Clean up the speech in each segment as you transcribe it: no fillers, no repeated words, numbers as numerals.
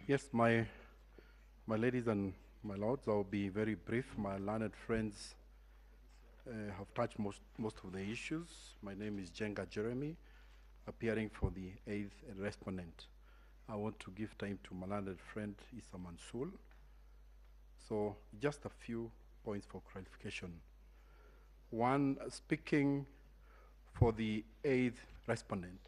Yes, my ladies and my lords, I'll be very brief. My learned friends have touched most of the issues. My name is Njenga Jeremy, appearing for the eighth respondent. I want to give time to my learned friend Issa Mansour. So just a few points for clarification. One, speaking for the eighth respondent.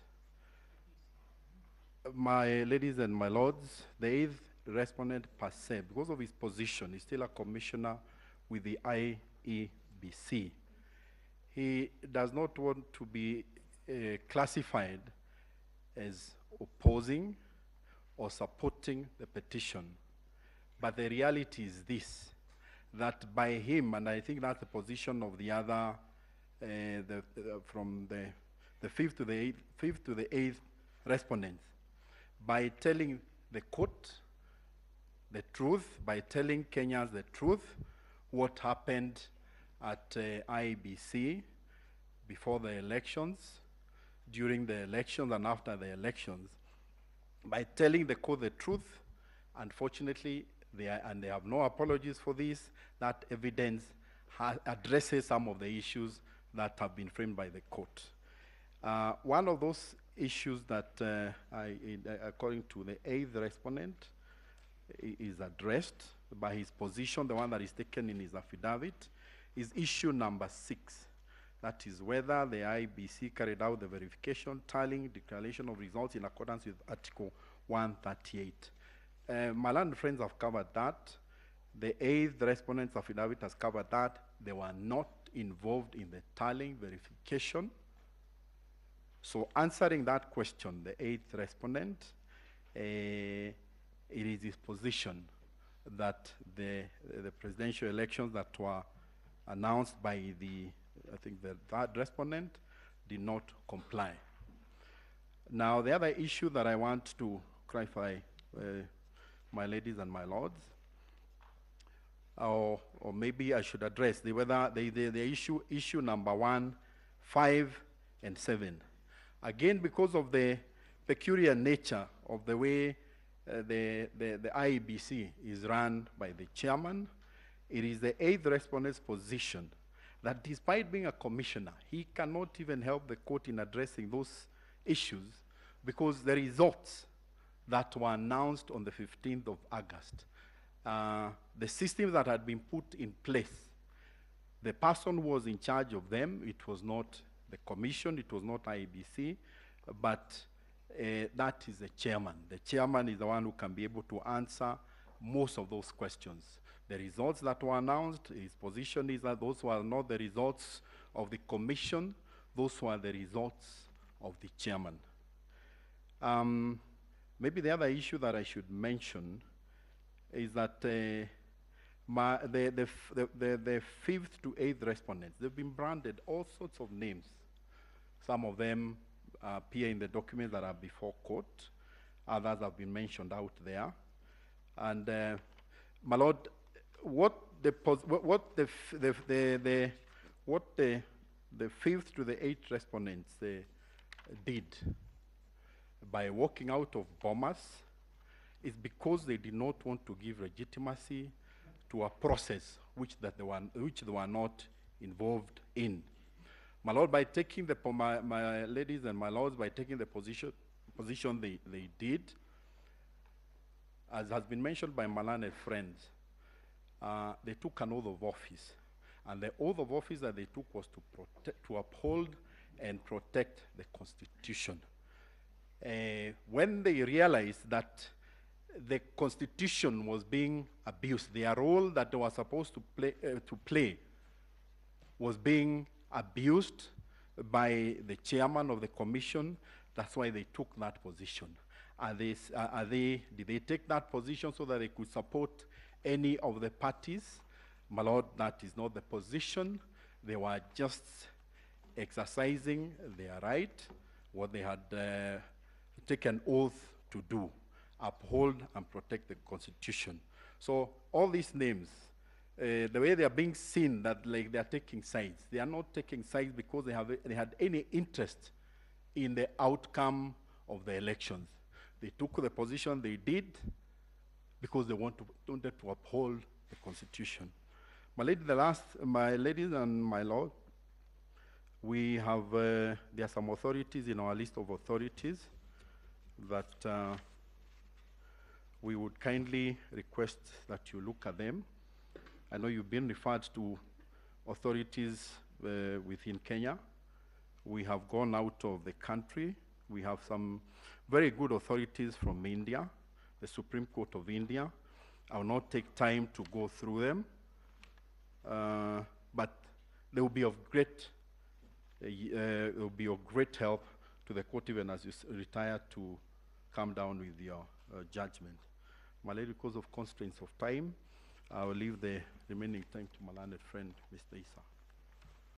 My ladies and my lords, the eighth respondent per se, because of his position, is still a commissioner with the IEBC. He does not want to be classified as opposing or supporting the petition. But the reality is this, that by him, and I think that's the position of the other, from the fifth to the eighth respondents, by telling the court the truth, by telling Kenyans the truth, what happened at IEBC before the elections, during the elections, and after the elections, by telling the court the truth. Unfortunately, they have no apologies for this. That evidence addresses some of the issues that have been framed by the court. One of those issues that, according to the eighth respondent, is addressed by his position, the one that is taken in his affidavit, is issue number 6. That is whether the IBC carried out the verification, tallying, declaration of results in accordance with Article 138. My learned friends have covered that. The eighth respondent's affidavit has covered that. They were not involved in the tallying verification. So answering that question, the eighth respondent, it is his position that the presidential elections that were announced by I think the third respondent did not comply. Now, the other issue that I want to clarify, my ladies and my lords, or maybe I should address whether the issue number 1, 5, and 7. Again, because of the peculiar nature of the way the IEBC is run by the chairman, it is the eighth respondent's position that despite being a commissioner, he cannot even help the court in addressing those issues because the results that were announced on the 15th of August, the systems that had been put in place, the person who was in charge of them, it was not the commission, it was not IEBC, but that is the chairman. The chairman is the one who can be able to answer most of those questions. The results that were announced, his position is that those were not the results of the commission, those were the results of the chairman. Maybe the other issue that I should mention is that the fifth to eighth respondents, they've been branded all sorts of names. Some of them appear in the documents that are before court. Others have been mentioned out there. And my lord, what the fifth to the eighth respondents did by walking out of Bomas is because they did not want to give legitimacy to a process which they were not involved in. My lord, by taking my ladies and my lords, by taking the position they did, as has been mentioned by my learned friends, they took an oath of office. And the oath of office that they took was to uphold and protect the Constitution. When they realized that the Constitution was being abused, their role that they were supposed to play was being abused by the chairman of the commission, that's why they took that position. Did they take that position so that they could support any of the parties? My lord, that is not the position. They were just exercising their right, what they had taken oath to do, uphold and protect the Constitution. So all these names, the way they are being seen, that like they are taking sides, they are not taking sides because they had any interest in the outcome of the elections. They took the position they did because they wanted to uphold the Constitution. My ladies and my lord, we have, there are some authorities in our list of authorities that we would kindly request that you look at them. I know you've been referred to authorities within Kenya. We have gone out of the country. We have some very good authorities from India, the Supreme Court of India. I will not take time to go through them, but they will be of great help to the court even as you retire to come down with your judgment. My lady, because of constraints of time, I will leave the remaining time to my learned friend, Mr. Issa.